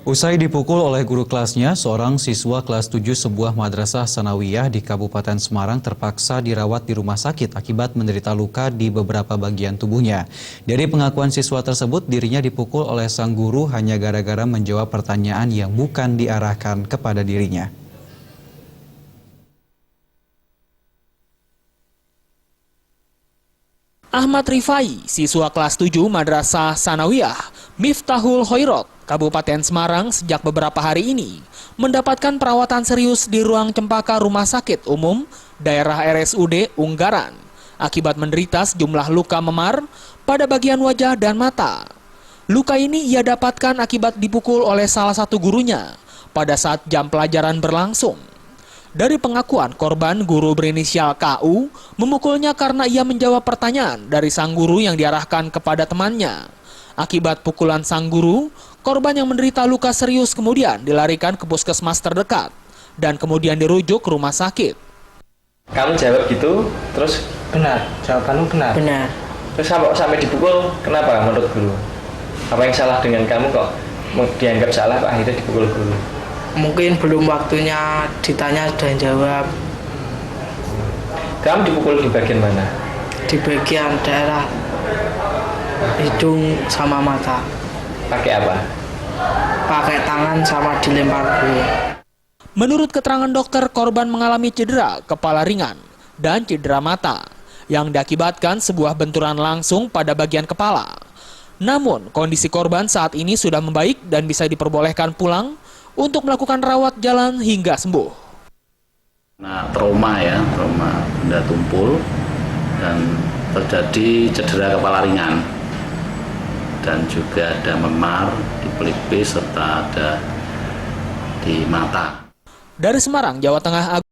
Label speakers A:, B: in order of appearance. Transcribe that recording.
A: Usai dipukul oleh guru kelasnya, seorang siswa kelas 7 sebuah madrasah sanawiyah di Kabupaten Semarang terpaksa dirawat di rumah sakit akibat menderita luka di beberapa bagian tubuhnya. Dari pengakuan siswa tersebut, dirinya dipukul oleh sang guru hanya gara-gara menjawab pertanyaan yang bukan diarahkan kepada dirinya.
B: Ahmad Rifai, siswa kelas 7 Madrasah Sanawiyah, Miftahul Khoirot, Kabupaten Semarang sejak beberapa hari ini, mendapatkan perawatan serius di ruang cempaka Rumah Sakit Umum daerah RSUD Unggaran, akibat menderita sejumlah luka memar pada bagian wajah dan mata. Luka ini ia dapatkan akibat dipukul oleh salah satu gurunya pada saat jam pelajaran berlangsung. Dari pengakuan korban, guru berinisial KU memukulnya karena ia menjawab pertanyaan dari sang guru yang diarahkan kepada temannya. Akibat pukulan sang guru, korban yang menderita luka serius kemudian dilarikan ke puskesmas terdekat dan kemudian dirujuk ke rumah sakit.
C: Kamu jawab gitu, terus
D: Benar, jawabanmu benar.
E: Benar.
C: terus sampai dipukul, kenapa menurut guru? Apa yang salah dengan kamu kok dianggap salah kok akhirnya dipukul guru?
E: Mungkin belum waktunya ditanya sudah jawab.
C: Kamu dipukul di bagian mana?
E: Di bagian daerah hidung sama mata.
C: Pakai apa?
E: Pakai tangan sama dilempar guru.
B: Menurut keterangan dokter, korban mengalami cedera kepala ringan dan cedera mata yang diakibatkan sebuah benturan langsung pada bagian kepala. Namun, kondisi korban saat ini sudah membaik dan bisa diperbolehkan pulang untuk melakukan rawat jalan hingga sembuh.
F: Nah, trauma benda tumpul dan terjadi cedera kepala ringan dan juga ada memar di pelipis serta ada di mata.
B: Dari Semarang, Jawa Tengah.